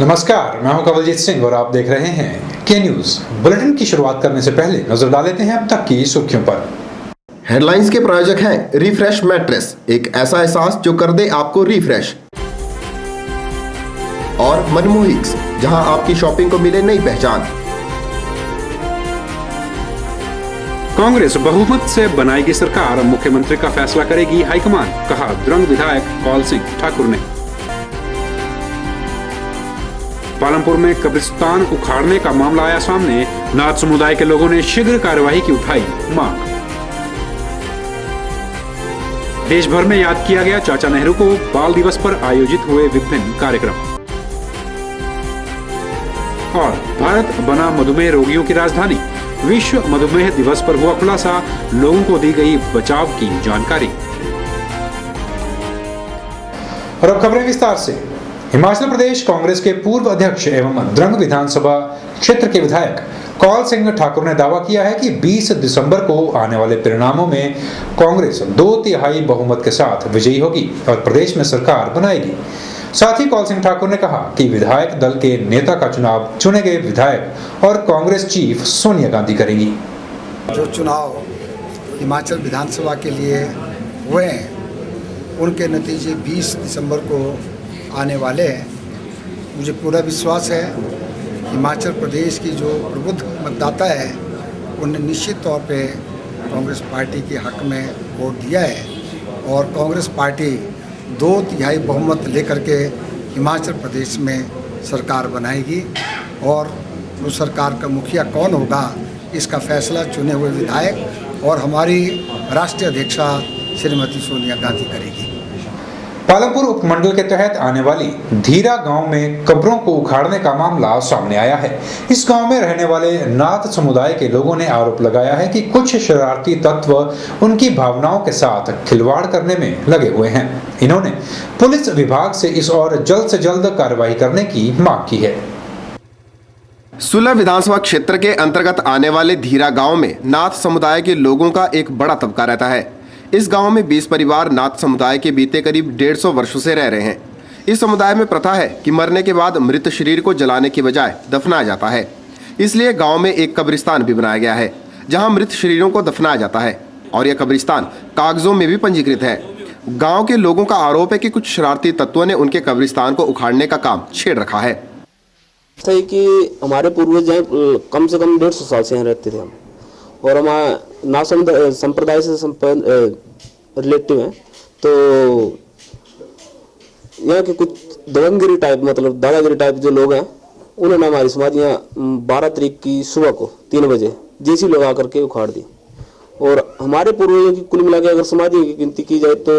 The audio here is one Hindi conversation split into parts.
नमस्कार, मैं हूं कवलजीत सिंह और आप देख रहे हैं के न्यूज। बुलेटिन की शुरुआत करने से पहले नजर डाल लेते हैं अब तक की सुर्खियों पर। हेडलाइंस के प्रायोजक हैं रिफ्रेश मैट्रेस, एक ऐसा एहसास जो कर दे आपको रिफ्रेश। और मनमोहिक्स, जहां आपकी शॉपिंग को मिले नई पहचान। कांग्रेस बहुमत से बनाएगी सरकार, मुख्यमंत्री का फैसला करेगी हाईकमान, कहा द्रंग विधायक कौल सिंह ठाकुर ने। पालमपुर में कब्रिस्तान उखाड़ने का मामला आया सामने, नाथ समुदाय के लोगों ने शीघ्र कार्यवाही की उठाई मांग। देश भर में याद किया गया चाचा नेहरू को, बाल दिवस पर आयोजित हुए विभिन्न कार्यक्रम। और भारत बना मधुमेह रोगियों की राजधानी, विश्व मधुमेह दिवस पर हुआ खुलासा, लोगों को दी गई बचाव की जानकारी। और अब खबरें विस्तार से। हिमाचल प्रदेश कांग्रेस के पूर्व अध्यक्ष एवं द्रंग विधानसभा क्षेत्र के विधायक कौल सिंह ठाकुर ने दावा किया है कि 20 दिसंबर को आने वाले परिणामों में कांग्रेस 2/3 बहुमत के साथ विजयी होगी और प्रदेश में सरकार बनाएगी। साथ ही कौल सिंह ठाकुर ने कहा कि विधायक दल के नेता का चुनाव चुने गए विधायक और कांग्रेस चीफ सोनिया गांधी करेंगी। जो चुनाव हिमाचल विधानसभा के लिए हुए हैं उनके नतीजे 20 दिसंबर को आने वाले हैं। मुझे पूरा विश्वास है हिमाचल प्रदेश की जो प्रबुद्ध मतदाता है उन्हें निश्चित तौर पे कांग्रेस पार्टी के हक में वोट दिया है और कांग्रेस पार्टी 2/3 बहुमत लेकर के हिमाचल प्रदेश में सरकार बनाएगी और उस सरकार का मुखिया कौन होगा इसका फैसला चुने हुए विधायक और हमारी राष्ट्रीय अध्यक्षा श्रीमती सोनिया गांधी करेगी। पालमपुर उपमंडल के तहत आने वाली धीरा गांव में कब्रों को उखाड़ने का मामला सामने आया है। इस गांव में रहने वाले नाथ समुदाय के लोगों ने आरोप लगाया है कि कुछ शरारती तत्व उनकी भावनाओं के साथ खिलवाड़ करने में लगे हुए हैं। इन्होंने पुलिस विभाग से इस और जल्द से जल्द कार्रवाई करने की मांग की है। सुलह विधानसभा क्षेत्र के अंतर्गत आने वाले धीरा गांव में नाथ समुदाय के लोगों का एक बड़ा तबका रहता है। इस गांव में 20 परिवार नाथ समुदाय के बीते करीब 150 वर्षों से रह रहे हैं। इस समुदाय में प्रथा है कि मरने के बाद मृत शरीर को जलाने की बजाय दफनाया जाता है। इसलिए गांव में एक कब्रिस्तान भी बनाया गया है जहां मृत शरीरों को दफनाया जाता है और यह कब्रिस्तान कागजों में भी पंजीकृत है। गाँव के लोगों का आरोप है कि कुछ शरारती तत्वों ने उनके कब्रिस्तान को उखाड़ने का काम छेड़ रखा है। सही कि हमारे पूर्वज कम से कम 150 साल से यहाँ रहते थे हम, और हमारा नाथ संप्रदाय से रिलेटिव हैं। तो यहाँ के कुछ दबंगगिरी टाइप, मतलब दादागिरी टाइप जो लोग हैं, उन्होंने हमारी समाधियाँ 12 तारीख की सुबह को 3 बजे जेसी लोग आकर के उखाड़ दी। और हमारे पूर्वजों की कुल मिला के अगर समाधियों की गिनती की जाए तो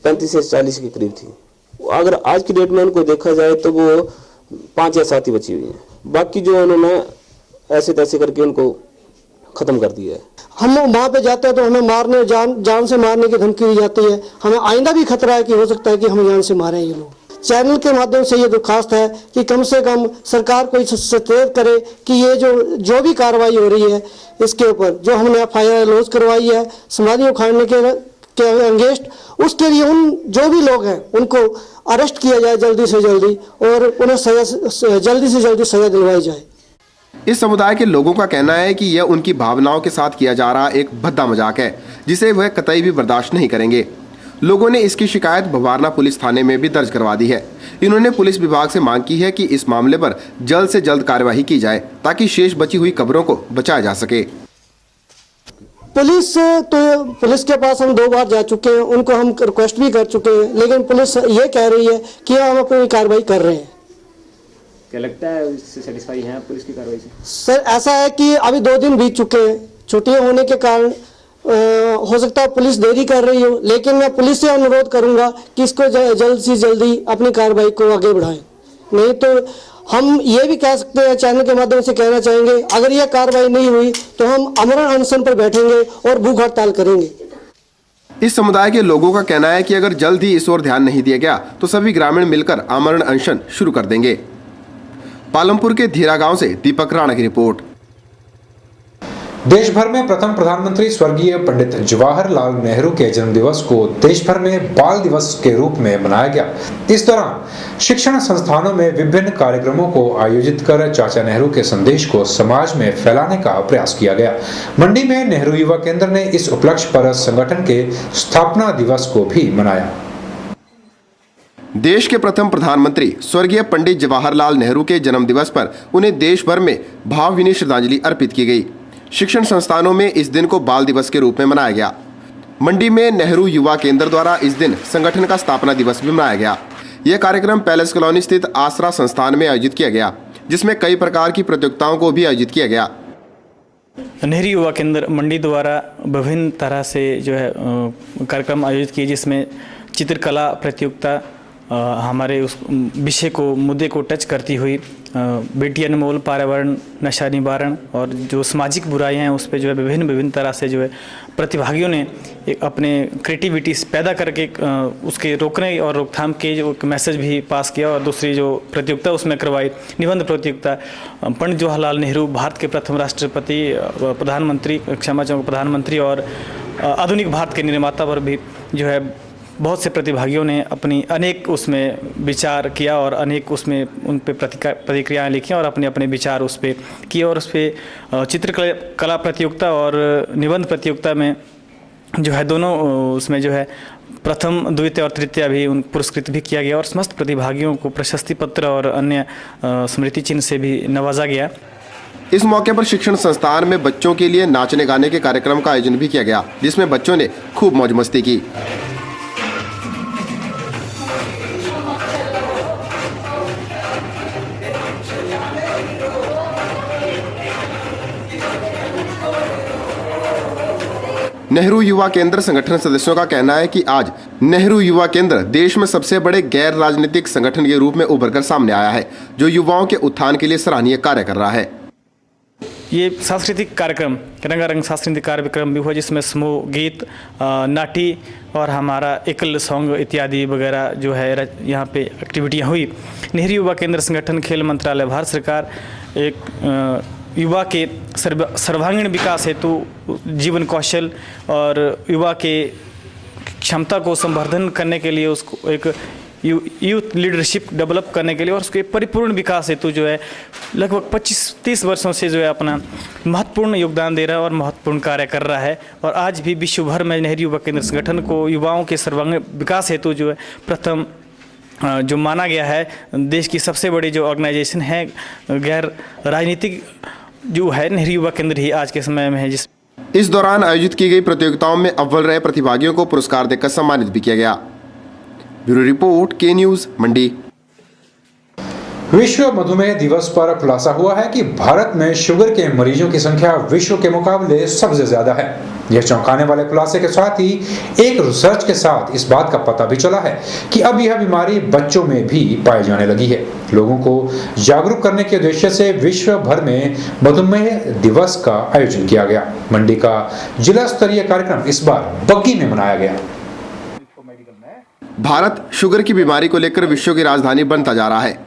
35 से 40 के करीब थी। अगर आज की डेट में उनको देखा जाए तो वो 5 या 7 ही बची हुई हैं। बाकी जो उन्होंने ऐसे तैसे करके उनको खत्म कर दिया है। हम वहाँ पे जाते हैं तो हमें मारने जान से मारने की धमकी दी जाती है। हमें आइंदा भी खतरा है कि हो सकता है कि हमें जान से मारें ये लोग। चैनल के माध्यम से ये दरख्वास्त है कि कम से कम सरकार को सचेत करे कि ये जो भी कार्रवाई हो रही है इसके ऊपर जो हमने FIR लॉन्च करवाई है समाधि उखाड़ने के अगेंस्ट, उसके लिए उन जो भी लोग हैं उनको अरेस्ट किया जाए जल्दी से जल्दी और उन्हें जल्दी से जल्दी सजा दिलवाई जाए। इस समुदाय के लोगों का कहना है कि यह उनकी भावनाओं के साथ किया जा रहा एक भद्दा मजाक है जिसे वह कतई भी बर्दाश्त नहीं करेंगे। लोगों ने इसकी शिकायत भवारना पुलिस थाने में भी दर्ज करवा दी है। इन्होंने पुलिस विभाग से मांग की है कि इस मामले पर जल्द से जल्द कार्यवाही की जाए ताकि शेष बची हुई कब्रों को बचाया जा सके। पुलिस के पास हम 2 बार जा चुके हैं, उनको हम रिक्वेस्ट भी कर चुके हैं, लेकिन पुलिस ये कह रही है कि हम अपनी कार्रवाई कर रहे हैं। क्या लगता है इससे सेटिस्फाई हैं पुलिस की कार्रवाई से? सर ऐसा है कि अभी 2 दिन बीत चुके हैं, छुट्टियां होने के कारण हो सकता है पुलिस देरी कर रही हो, लेकिन मैं पुलिस से अनुरोध करूंगा कि इसको जल्द से जल्दी अपनी कार्रवाई को आगे बढ़ाएं। नहीं तो हम ये भी कह सकते हैं, चैनल के माध्यम से कहना चाहेंगे, अगर यह कार्रवाई नहीं हुई तो हम आमरण अनशन पर बैठेंगे और भूख हड़ताल करेंगे। इस समुदाय के लोगों का कहना है कि अगर जल्द ही इस ओर ध्यान नहीं दिया गया तो सभी ग्रामीण मिलकर आमरण अनशन शुरू कर देंगे। पालमपुर के धीरा गांव से दीपक राणा की रिपोर्ट। देश भर में प्रथम प्रधानमंत्री स्वर्गीय पंडित जवाहरलाल नेहरू के जन्म दिवस को देश भर में बाल दिवस के रूप में मनाया गया। इस दौरान शिक्षण संस्थानों में विभिन्न कार्यक्रमों को आयोजित कर चाचा नेहरू के संदेश को समाज में फैलाने का प्रयास किया गया। मंडी में नेहरू युवा केंद्र ने इस उपलक्ष्य पर संगठन के स्थापना दिवस को भी मनाया। देश के प्रथम प्रधानमंत्री स्वर्गीय पंडित जवाहरलाल नेहरू के जन्म दिवस पर उन्हें देश भर में भावभीनी श्रद्धांजलि अर्पित की गई। शिक्षण संस्थानों में इस दिन को बाल दिवस के रूप में मनाया गया। मंडी में नेहरू युवा केंद्र द्वारा इस दिन संगठन का स्थापना दिवस भी मनाया गया। यह कार्यक्रम पैलेस कॉलोनी स्थित आसरा संस्थान में आयोजित किया गया, जिसमें कई प्रकार की प्रतियोगिताओं को भी आयोजित किया गया। नेहरू युवा केंद्र मंडी द्वारा विभिन्न तरह से जो है कार्यक्रम आयोजित किए, जिसमें चित्रकला प्रतियोगिता हमारे उस विषय को मुद्दे को टच करती हुई, बेटी अनमोल, पर्यावरण, नशा निवारण और जो सामाजिक बुराइयां हैं उस पर जो है विभिन्न तरह से जो है प्रतिभागियों ने एक अपने क्रिएटिविटी पैदा करके उसके रोकने और रोकथाम के जो मैसेज भी पास किया। और दूसरी जो प्रतियोगिता उसमें करवाई निबंध प्रतियोगिता, पंडित जवाहरलाल नेहरू भारत के प्रथम राष्ट्रपति, प्रधानमंत्री और आधुनिक भारत के निर्माता पर भी जो है बहुत से प्रतिभागियों ने अपनी अनेक उसमें विचार किया और अनेक उसमें उन पे प्रतिक्रियाएँ लिखी और अपने अपने विचार उस पर किए। और उस पर चित्रकला प्रतियोगिता और निबंध प्रतियोगिता में जो है दोनों उसमें जो है प्रथम, द्वितीय और तृतीय भी उन पुरस्कृत भी किया गया और समस्त प्रतिभागियों को प्रशस्ति पत्र और अन्य स्मृति चिन्ह से भी नवाजा गया। इस मौके पर शिक्षण संस्थान में बच्चों के लिए नाचने गाने के कार्यक्रम का आयोजन भी किया गया, जिसमें बच्चों ने खूब मौज मस्ती की। नेहरू युवा केंद्र संगठन सदस्यों का कहना है कि आज नेहरू युवा केंद्र देश में सबसे बड़े गैर राजनीतिक संगठन के रूप में उभरकर सामने आया है, जो युवाओं के उत्थान के लिए सराहनीय कार्य कर रहा है। ये सांस्कृतिक कार्यक्रम, रंगारंग सांस्कृतिक कार्यक्रम भी हुआ, जिसमें समूह गीत, नाटी और हमारा एकल सॉन्ग इत्यादि वगैरह जो है यहाँ पे एक्टिविटियाँ हुई। नेहरू युवा केंद्र संगठन, खेल मंत्रालय, भारत सरकार एक युवा के सर्वांगीण विकास हेतु जीवन कौशल और युवा के क्षमता को संवर्धन करने के लिए, उसको एक यूथ लीडरशिप डेवलप करने के लिए और उसके परिपूर्ण विकास हेतु जो है लगभग 25-30 वर्षों से जो है अपना महत्वपूर्ण योगदान दे रहा है और महत्वपूर्ण कार्य कर रहा है। और आज भी विश्व भर में नेहरू युवा केंद्र संगठन को युवाओं के सर्वांगीण विकास हेतु जो है प्रथम जो माना गया है, देश की सबसे बड़ी जो ऑर्गेनाइजेशन है गैर राजनीतिक जो है नेहरू युवा केंद्र ही आज के समय में है। इस दौरान आयोजित की गई प्रतियोगिताओं में अव्वल रहे प्रतिभागियों को पुरस्कार देकर सम्मानित भी किया गया। ब्यूरो रिपोर्ट, के न्यूज, मंडी। विश्व मधुमेह दिवस पर खुलासा हुआ है कि भारत में शुगर के मरीजों की संख्या विश्व के मुकाबले सबसे ज्यादा है। यह चौंकाने वाले खुलासे के साथ ही एक रिसर्च के साथ इस बात का पता भी चला है कि अब यह बीमारी बच्चों में भी पाई जाने लगी है। लोगों को जागरूक करने के उद्देश्य से विश्व भर में मधुमेह दिवस का आयोजन किया गया। मंडी का जिला स्तरीय कार्यक्रम इस बार बग्गी में मनाया गया। भारत शुगर की बीमारी को लेकर विश्व की राजधानी बनता जा रहा है।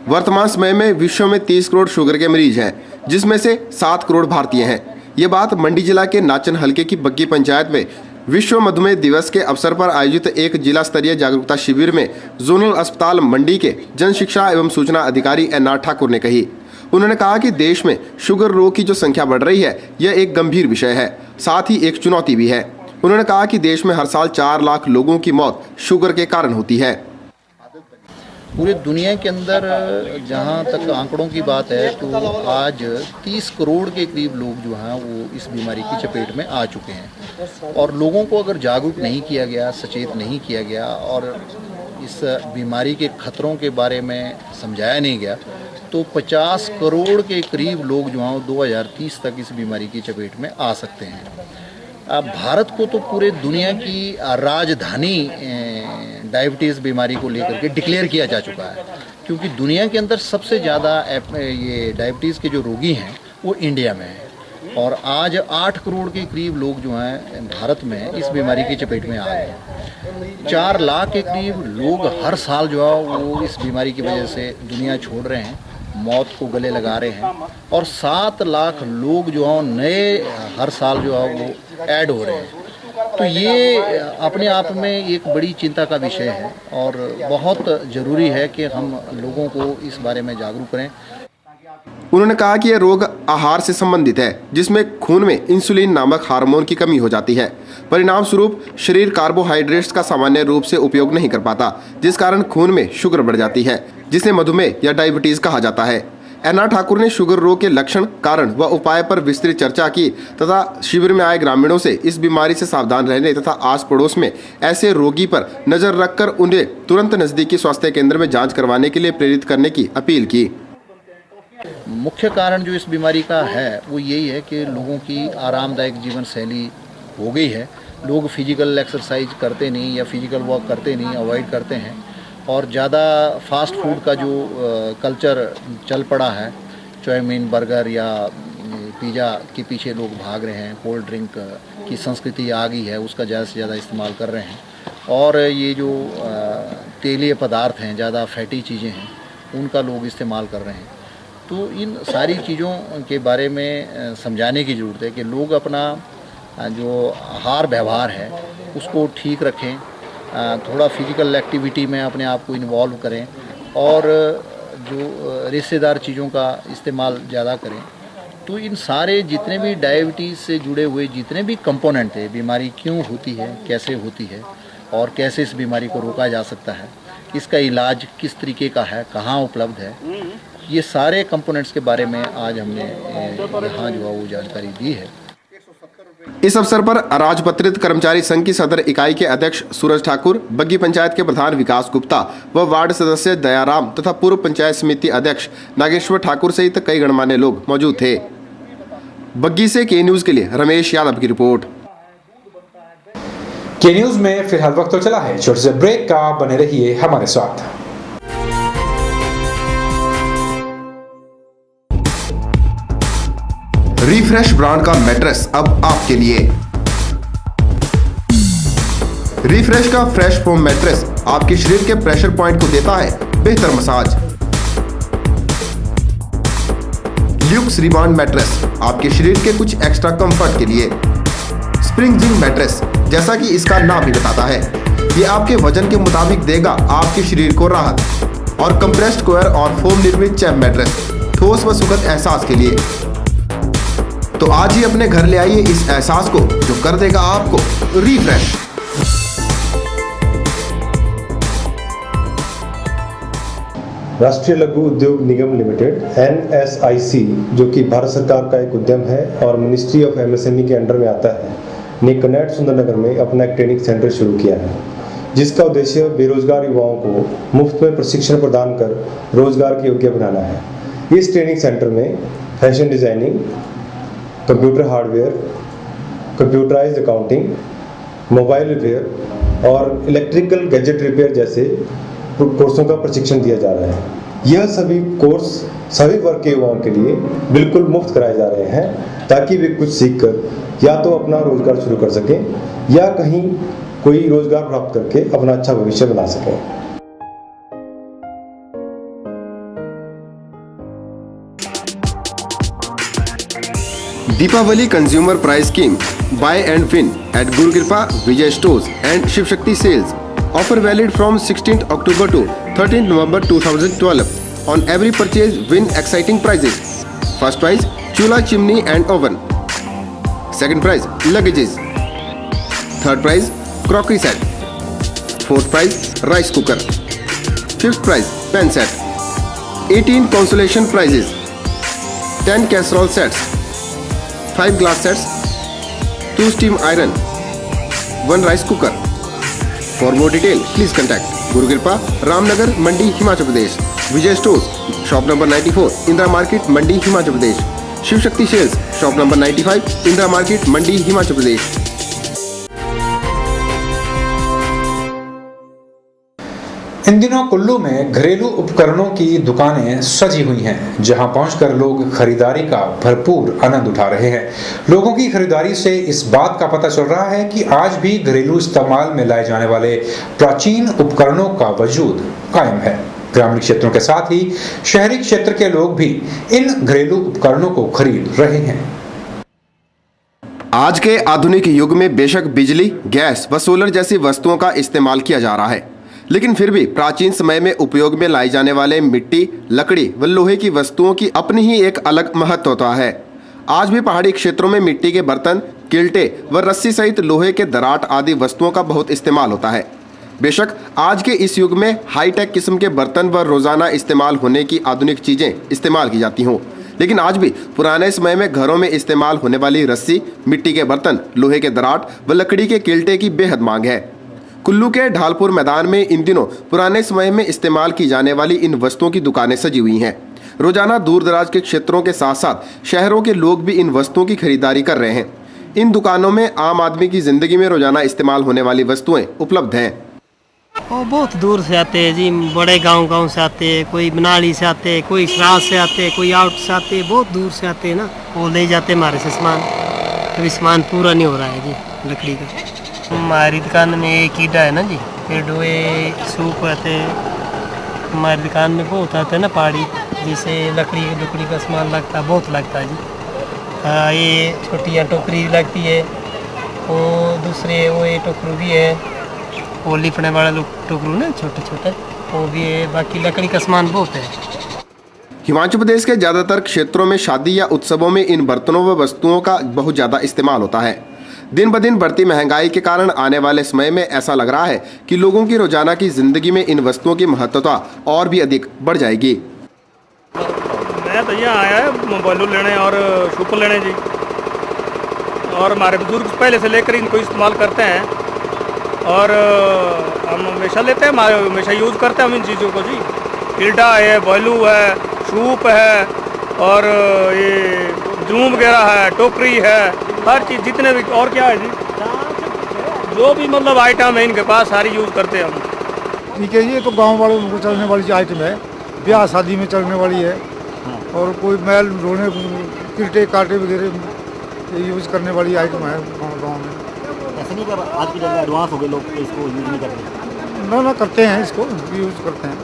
वर्तमान समय में विश्व में 30 करोड़ शुगर के मरीज हैं, जिसमें से 7 करोड़ भारतीय हैं। ये बात मंडी जिला के नाचन हलके की बग्गी पंचायत में विश्व मधुमेह दिवस के अवसर पर आयोजित एक जिला स्तरीय जागरूकता शिविर में जोनल अस्पताल मंडी के जन शिक्षा एवं सूचना अधिकारी एन.आर. ठाकुर ने कही। उन्होंने कहा कि देश में शुगर रोग की जो संख्या बढ़ रही है, यह एक गंभीर विषय है, साथ ही एक चुनौती भी है। उन्होंने कहा कि देश में हर साल 4 लाख लोगों की मौत शुगर के कारण होती है। पूरे दुनिया के अंदर जहाँ तक आंकड़ों की बात है तो आज 30 करोड़ के करीब लोग जो हैं वो इस बीमारी की चपेट में आ चुके हैं। और लोगों को अगर जागरूक नहीं किया गया, सचेत नहीं किया गया और इस बीमारी के खतरों के बारे में समझाया नहीं गया तो 50 करोड़ के करीब लोग जो हैं 2030 तक इस बीमारी की चपेट में आ सकते हैं। अब भारत को तो पूरे दुनिया की राजधानी डायबिटीज़ बीमारी को लेकर के डिक्लेयर किया जा चुका है, क्योंकि दुनिया के अंदर सबसे ज़्यादा ये डायबिटीज़ के जो रोगी हैं वो इंडिया में हैं। और आज 8 करोड़ के करीब लोग जो हैं भारत में इस बीमारी की चपेट में आ गए हैं। 4 लाख के करीब लोग हर साल जो है वो इस बीमारी की वजह से दुनिया छोड़ रहे हैं। मौत को गले लगा रहे हैं और 7 लाख लोग जो हैं नए हर साल जो है वो ऐड हो रहे हैं। तो ये अपने आप में एक बड़ी चिंता का विषय है और बहुत ज़रूरी है कि हम लोगों को इस बारे में जागरूक करें। उन्होंने कहा कि यह रोग आहार से संबंधित है, जिसमें खून में इंसुलिन नामक हार्मोन की कमी हो जाती है। परिणाम स्वरूप शरीर कार्बोहाइड्रेट्स का सामान्य रूप से उपयोग नहीं कर पाता, जिस कारण खून में शुगर बढ़ जाती है, जिसे मधुमेह या डायबिटीज कहा जाता है। एन.आर. ठाकुर ने शुगर रोग के लक्षण, कारण व उपाय पर विस्तृत चर्चा की तथा शिविर में आए ग्रामीणों से इस बीमारी से सावधान रहने तथा आस पड़ोस में ऐसे रोगी पर नजर रखकर उन्हें तुरंत नजदीकी स्वास्थ्य केंद्र में जांच करवाने के लिए प्रेरित करने की अपील की। मुख्य कारण जो इस बीमारी का है वो यही है कि लोगों की आरामदायक जीवन शैली हो गई है। लोग फिजिकल एक्सरसाइज करते नहीं या फिजिकल वर्क करते नहीं, अवॉइड करते हैं और ज़्यादा फास्ट फूड का जो कल्चर चल पड़ा है, चाउमीन, बर्गर या पिज़्ज़ा के पीछे लोग भाग रहे हैं। कोल्ड ड्रिंक की संस्कृति आ गई है, उसका ज़्यादा से ज़्यादा इस्तेमाल कर रहे हैं और ये जो तेलीय पदार्थ हैं, ज़्यादा फैटी चीज़ें हैं, उनका लोग इस्तेमाल कर रहे हैं। तो इन सारी चीज़ों के बारे में समझाने की ज़रूरत है कि लोग अपना जो आहार व्यवहार है उसको ठीक रखें, थोड़ा फिजिकल एक्टिविटी में अपने आप को इन्वॉल्व करें और जो रेशेदार चीज़ों का इस्तेमाल ज़्यादा करें। तो इन सारे जितने भी डायबिटीज़ से जुड़े हुए जितने भी कंपोनेंट है, बीमारी क्यों होती है, कैसे होती है और कैसे इस बीमारी को रोका जा सकता है, इसका इलाज किस तरीके का है, कहाँ उपलब्ध है, ये सारे कंपोनेंट्स के बारे में आज हमने यहाँ जो है वो जानकारी दी है। इस अवसर पर राजपत्रित कर्मचारी संघ की सदर इकाई के अध्यक्ष सूरज ठाकुर, बग्गी पंचायत के प्रधान विकास गुप्ता व वार्ड सदस्य दयाराम तथा पूर्व पंचायत समिति अध्यक्ष नागेश्वर ठाकुर सहित कई गणमान्य लोग मौजूद थे। बग्गी से के न्यूज के लिए रमेश यादव की रिपोर्ट। के न्यूज में फिलहाल वक्त तो चला है छोटे से ब्रेक का, बने रहिए हमारे साथ। रिफ्रेश ब्रांड का मैट्रेस अब आपके लिए। रिफ्रेश का फ्रेश फोम मैट्रेस आपके शरीर के प्रेशर पॉइंट को देता है बेहतर मसाज। ल्यूक्स रिबाउंड मैट्रेस आपके शरीर के कुछ एक्स्ट्रा कंफर्ट के लिए। स्प्रिंग जिंक मैट्रेस, जैसा कि इसका नाम ही बताता है, ये आपके वजन के मुताबिक देगा आपके शरीर को राहत। और कंप्रेस्ड कोयर और फोम निर्मित चैप मैट्रेस, ठोस व सुखद एहसास के लिए। तो आज ही अपने घर ले आइए इस एहसास को जो कर देगा आपको रिफ्रेश। राष्ट्रीय लघु उद्योग निगम लिमिटेड NSIC, जो कि भारत सरकार का एक उद्यम है और मिनिस्ट्री ऑफ MSME के अंडर में आता है, ने कनेक्ट सुंदरनगर में अपना एक ट्रेनिंग सेंटर शुरू किया है, जिसका उद्देश्य बेरोजगार युवाओं को मुफ्त में प्रशिक्षण प्रदान कर रोजगार के योग्य बनाना है। इस ट्रेनिंग सेंटर में fashion designing, computer hardware, computerised accounting, mobile repair और इलेक्ट्रिकल गैजेट रिपेयर जैसे कोर्सों का प्रशिक्षण दिया जा रहा है। यह सभी कोर्स सभी वर्ग के युवाओं के लिए बिल्कुल मुफ्त कराए जा रहे हैं, ताकि वे कुछ सीखकर या तो अपना रोजगार शुरू कर सकें या कहीं कोई रोजगार प्राप्त करके अपना अच्छा भविष्य बना सकें। Deepawali consumer price scheme buy and win at Gurukripa Vijay stores and Shiv Shakti sales. Offer valid from 16th October to 13th November 2012. On every purchase, win exciting prizes. First prize, chula, chimney and oven. Second prize, luggages. Third prize, crockery set. Fourth prize, rice cooker. Fifth prize, pen set. 18 consolation prizes. 10 casserole sets. 5 glass sets. 2 steam iron. 1 rice cooker. For more detail, please contact Guru Kripa, Ramnagar, Mandi, Himachal Pradesh. Vijay Stores, shop number 94, Indira Market, Mandi, Himachal Pradesh. Shiv Shakti Sales, shop number 95, Indira Market, Mandi, Himachal Pradesh. इन दिनों कुल्लू में घरेलू उपकरणों की दुकानें सजी हुई हैं, जहां पहुंचकर लोग खरीदारी का भरपूर आनंद उठा रहे हैं। लोगों की खरीदारी से इस बात का पता चल रहा है कि आज भी घरेलू इस्तेमाल में लाए जाने वाले प्राचीन उपकरणों का वजूद कायम है। ग्रामीण क्षेत्रों के साथ ही शहरी क्षेत्र के लोग भी इन घरेलू उपकरणों को खरीद रहे हैं। आज के आधुनिक युग में बेशक बिजली, गैस व सोलर जैसी वस्तुओं का इस्तेमाल किया जा रहा है, लेकिन फिर भी प्राचीन समय में उपयोग में लाई जाने वाले मिट्टी, लकड़ी व लोहे की वस्तुओं की अपनी ही एक अलग महत्वता है। आज भी पहाड़ी क्षेत्रों में मिट्टी के बर्तन, किल्टे व रस्सी सहित लोहे के दराट आदि वस्तुओं का बहुत इस्तेमाल होता है। बेशक आज के इस युग में हाईटेक किस्म के बर्तन व रोजाना इस्तेमाल होने की आधुनिक चीजें इस्तेमाल की जाती हों, लेकिन आज भी पुराने समय में घरों में इस्तेमाल होने वाली रस्सी, मिट्टी के बर्तन, लोहे के दराट व लकड़ी के किल्टे की बेहद मांग है। कुल्लू के ढालपुर मैदान में इन दिनों पुराने समय में इस्तेमाल की जाने वाली इन वस्तुओं की दुकानें सजी हुई हैं। रोजाना दूर दराज के क्षेत्रों के साथ साथ शहरों के लोग भी इन वस्तुओं की खरीदारी कर रहे हैं। इन दुकानों में आम आदमी की जिंदगी में रोजाना इस्तेमाल होने वाली वस्तुएं उपलब्ध हैं। और बहुत दूर से आते हैं जी, बड़े गांव से आते हैं, कोई बनाली से आते हैं, कोई सराज से आते हैं, कोई आउट से आते हैं, बहुत दूर से आते हैं ना, वो ले जाते हैं हमारे से सामान। अभी सामान पूरा नहीं हो रहा है जी लकड़ी का। हमारी दुकान में एक कीड़ा है ना जी, फिर डोए सूप आते हैं हमारी दुकान में, बहुत आते हैं ना पहाड़ी, जैसे लकड़ी का सामान लगता है, बहुत लगता है जी। हाँ, ये छोटी टोकरी लगती है, वो दूसरे वो ये टोकरू भी है, वो लिपने वाला लोग टोकरू ना छोटे छोटे, वो भी है। बाकी लकड़ी का सामान बहुत है। हिमाचल प्रदेश के ज्यादातर क्षेत्रों में शादी या उत्सवों में इन बर्तनों व वस्तुओं का बहुत ज्यादा इस्तेमाल होता है। दिन ब दिन बढ़ती महंगाई के कारण आने वाले समय में ऐसा लग रहा है कि लोगों की रोजाना की जिंदगी में इन वस्तुओं की महत्वता और भी अधिक बढ़ जाएगी। मैं तो यहाँ आया है बालू लेने और सुपर लेने जी, और हमारे बुजुर्ग पहले से लेकर इनको इस्तेमाल करते हैं और हम हमेशा लेते हैं, हमेशा यूज़ करते हैं हम इन चीज़ों को जी। किल्टा है, बालू है, सूप है और ये जूम वगैरह है, टोकरी है, हर चीज़ जितने भी, और क्या है जी, जो भी मतलब आइटम है इनके पास सारी यूज़ करते हैं हम। ठीक है, ये तो गांव वालों को चलने वाली आइटम है, ब्याह शादी में चलने वाली है, और कोई मैल ढोने, किल्टे कांटे वगैरह यूज़ करने वाली आइटम है गाँव में। ऐसा नहीं कर आज की जगह एडवांस हो गए लोग इसको यूज़ नहीं करते? ना करते हैं, इसको यूज़ करते हैं।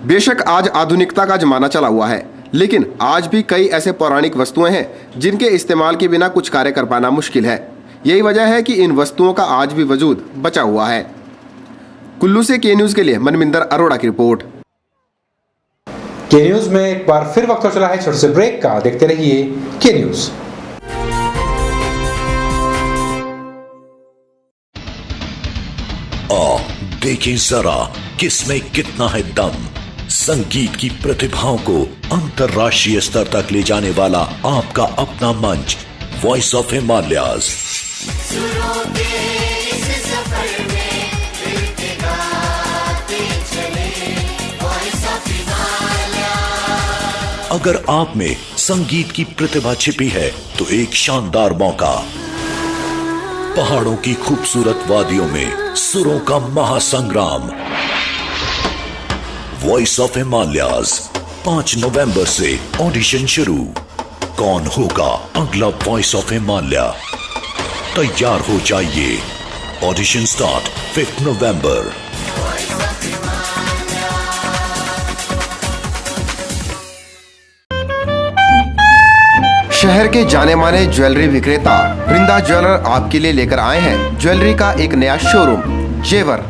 बेशक आज आधुनिकता का जमाना चला हुआ है, लेकिन आज भी कई ऐसे पौराणिक वस्तुएं हैं जिनके इस्तेमाल के बिना कुछ कार्य कर पाना मुश्किल है। यही वजह है कि इन वस्तुओं का आज भी वजूद बचा हुआ है। कुल्लू से के न्यूज़ के लिए मनमिंदर अरोड़ा की रिपोर्ट। के न्यूज़ में एक बार फिर वक्त हो चला है छोटे से ब्रेक का। देखते रहिए के न्यूज़। देखिए जरा किसमें कितना है दम। संगीत की प्रतिभाओं को अंतर्राष्ट्रीय स्तर तक ले जाने वाला आपका अपना मंच वॉइस ऑफ हिमालयाज। अगर आप में संगीत की प्रतिभा छिपी है तो एक शानदार मौका। पहाड़ों की खूबसूरत वादियों में सुरों का महासंग्राम। वॉइस ऑफ हिमालयाज 5 नवंबर से ऑडिशन शुरू। कौन होगा अगला वॉइस ऑफ हिमालय? तैयार हो जाइए। ऑडिशन स्टार्ट 5 नवंबर। शहर के जाने माने ज्वेलरी विक्रेता वृंदा ज्वेलर आपके लिए लेकर आए हैं ज्वेलरी का एक नया शोरूम जेवर,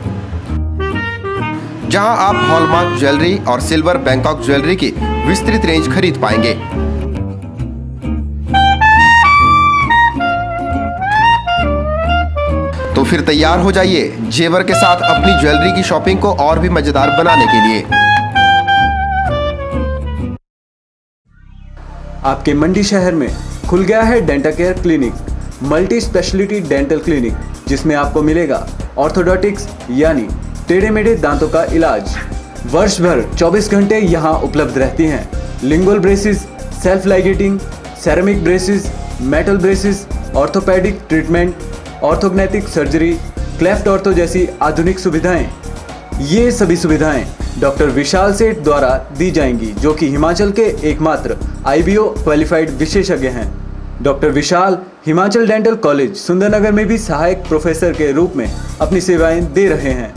जहां आप हॉलमार्क ज्वेलरी और सिल्वर बैंकॉक ज्वेलरी की विस्तृत रेंज खरीद पाएंगे। तो फिर तैयार हो जाइए जेवर के साथ अपनी ज्वेलरी की शॉपिंग को और भी मजेदार बनाने के लिए। आपके मंडी शहर में खुल गया है dental care clinic, multi speciality dental clinic, जिसमें आपको मिलेगा ऑर्थोडोंटिक्स यानी टेढ़े मेढ़े दांतों का इलाज। वर्ष भर 24 घंटे यहाँ उपलब्ध रहती हैं lingual braces, self ligating, ceramic braces, metal braces, orthopaedic treatment, orthognathic surgery, cleft ortho जैसी आधुनिक सुविधाएं। ये सभी सुविधाएं डॉक्टर विशाल सेठ द्वारा दी जाएंगी, जो कि हिमाचल के एकमात्र IBO क्वालिफाइड विशेषज्ञ हैं। डॉक्टर विशाल हिमाचल डेंटल कॉलेज सुंदरनगर में भी सहायक प्रोफेसर के रूप में अपनी सेवाएं दे रहे हैं।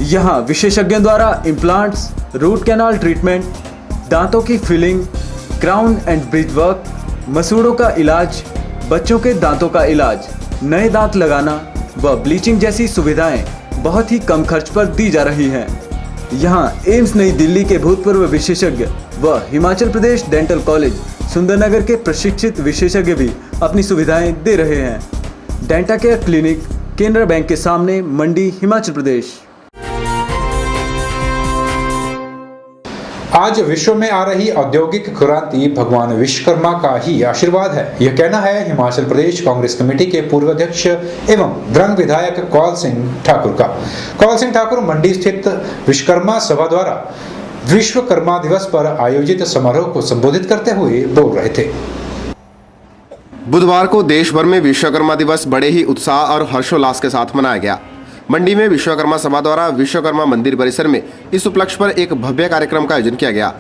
यहाँ विशेषज्ञों द्वारा इम्प्लांट्स, रूट कैनाल ट्रीटमेंट, दांतों की filling, crown and bridge work, मसूड़ों का इलाज, बच्चों के दांतों का इलाज, नए दांत लगाना व ब्लीचिंग जैसी सुविधाएं बहुत ही कम खर्च पर दी जा रही हैं। यहाँ एम्स नई दिल्ली के भूतपूर्व विशेषज्ञ व हिमाचल प्रदेश डेंटल कॉलेज सुंदरनगर के प्रशिक्षित विशेषज्ञ भी अपनी सुविधाएं दे रहे हैं। Denta care clinic, Canara bank के सामने, मंडी, हिमाचल प्रदेश। आज विश्व में आ रही औद्योगिक क्रांति भगवान विश्वकर्मा का ही आशीर्वाद है, यह कहना है हिमाचल प्रदेश कांग्रेस कमेटी के पूर्व अध्यक्ष एवं द्रंग विधायक कौल सिंह ठाकुर का। कौल सिंह ठाकुर मंडी स्थित विश्वकर्मा सभा द्वारा विश्वकर्मा दिवस पर आयोजित समारोह को संबोधित करते हुए बोल रहे थे। बुधवार को देश भर में विश्वकर्मा दिवस बड़े ही उत्साह और हर्षोल्लास के साथ मनाया गया। मंडी में विश्वकर्मा सभा द्वारा विश्वकर्मा मंदिर परिसर में इस उपलक्ष्य पर एक भव्य कार्यक्रम का आयोजन किया गया।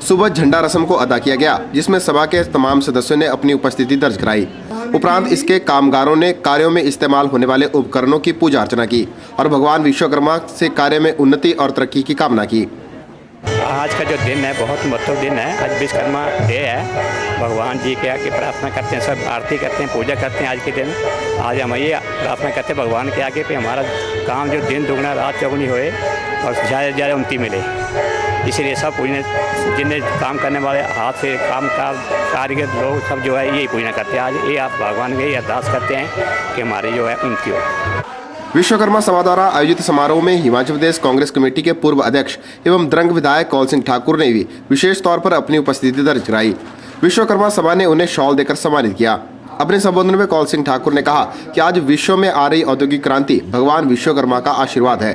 सुबह झंडा रस्म को अदा किया गया, जिसमें सभा के तमाम सदस्यों ने अपनी उपस्थिति दर्ज कराई। उपरांत इसके कामगारों ने कार्यों में इस्तेमाल होने वाले उपकरणों की पूजा अर्चना की और भगवान विश्वकर्मा से कार्य में उन्नति और तरक्की की कामना की। आज का जो दिन है बहुत महत्वपूर्ण दिन है। आज विश्वकर्मा डे है। भगवान जी के आगे प्रार्थना करते हैं, सब आरती करते हैं, पूजा करते हैं। आज के दिन आज हम ये प्रार्थना करते हैं भगवान के आगे पे हमारा काम जो दिन दुगना रात चौगुनी होए और ज़्यादा से ज़्यादा उन्नति मिले। इसलिए सब पूजने जिन्हें काम करने वाले हाथ से काम का कारीगर लोग सब जो है यही पूजना करते हैं। आज ये आप भगवान के अरदास करते हैं कि हमारी जो है उन्नति हो। विश्वकर्मा सभा द्वारा आयोजित समारोह में हिमाचल प्रदेश कांग्रेस कमेटी के पूर्व अध्यक्ष एवं द्रंग विधायक कौल सिंह ठाकुर ने भी विशेष तौर पर अपनी उपस्थिति दर्ज कराई। विश्वकर्मा सभा ने उन्हें शॉल देकर सम्मानित किया। अपने संबोधन में कौल सिंह ठाकुर ने कहा कि आज विश्व में आ रही औद्योगिक क्रांति भगवान विश्वकर्मा का आशीर्वाद है।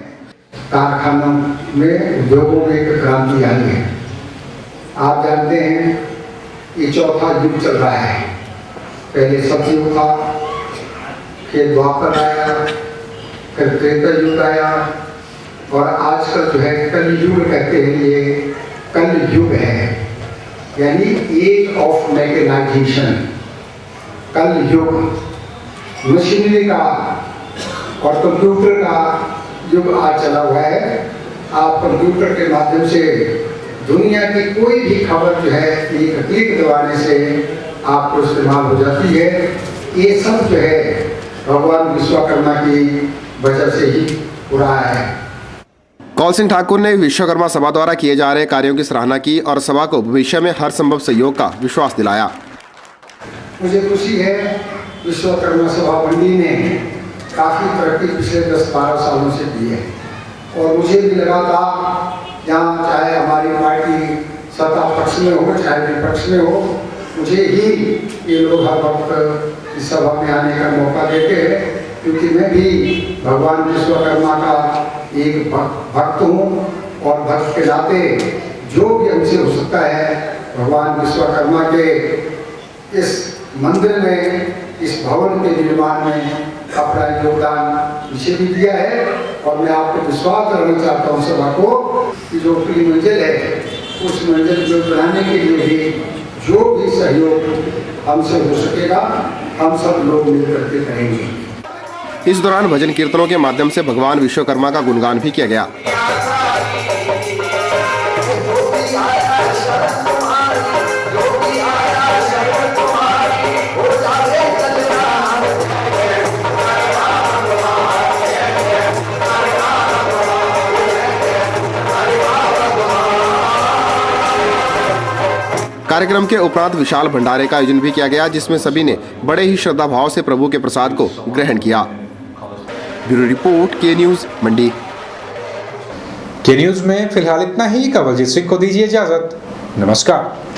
कारखानों में उद्योगों में एक क्रांति आई है। आप जानते हैं ये चौथा युग चल रहा है। पहले सतयुग था, फिर द्वापर आया, फिर त्रेता युग आया और आजकल जो है कलयुग कहते हैं। ये कल युग है, यानी एज ऑफ मैकेनाइजेशन। कल युग मशीनरी का और कंप्यूटर का युग आज चला हुआ है। आप कंप्यूटर के माध्यम से दुनिया की कोई भी खबर जो है एक क्लिक दबाने से आपको इस्तेमाल हो जाती है। ये सब जो है भगवान विश्वकर्मा की वजह से ही पूरा है। कौल सिंह ठाकुर ने विश्वकर्मा सभा द्वारा किए जा रहे कार्यों की सराहना की और सभा को भविष्य में हर संभव सहयोग का विश्वास दिलाया। मुझे खुशी है विश्वकर्मा सभा मंडी ने काफ़ी तरक्की पिछले 10-12 सालों से की है और मुझे भी लगा था यहाँ चाहे हमारी पार्टी सत्ता पक्ष में हो चाहे विपक्ष में हो, मुझे ही ये लोग हर वक्त इस सभा में आने का मौका देते हैं, क्योंकि मैं भी भगवान विश्वकर्मा का एक भक्त हूँ और भक्त के नाते जो भी हमसे हो सकता है भगवान विश्वकर्मा के इस मंदिर में, इस भवन के निर्माण में अपना योगदान मुझे भी दिया है। और मैं आपको विश्वास करना चाहता हूँ सभा को कि जो पूरी मंजिल है उस मंजिल को बनाने के लिए भी जो भी सहयोग हमसे हो सकेगा हम सब लोग मिलकर के करेंगे। इस दौरान भजन कीर्तनों के माध्यम से भगवान विश्वकर्मा का गुणगान भी किया गया। कार्यक्रम के उपरांत विशाल भंडारे का आयोजन भी किया गया, जिसमें सभी ने बड़े ही श्रद्धा भाव से प्रभु के प्रसाद को ग्रहण किया। ब्यूरो रिपोर्ट, के न्यूज, मंडी। के न्यूज में फिलहाल इतना ही। कंवलजीत सिंह को दीजिए इजाजत। नमस्कार।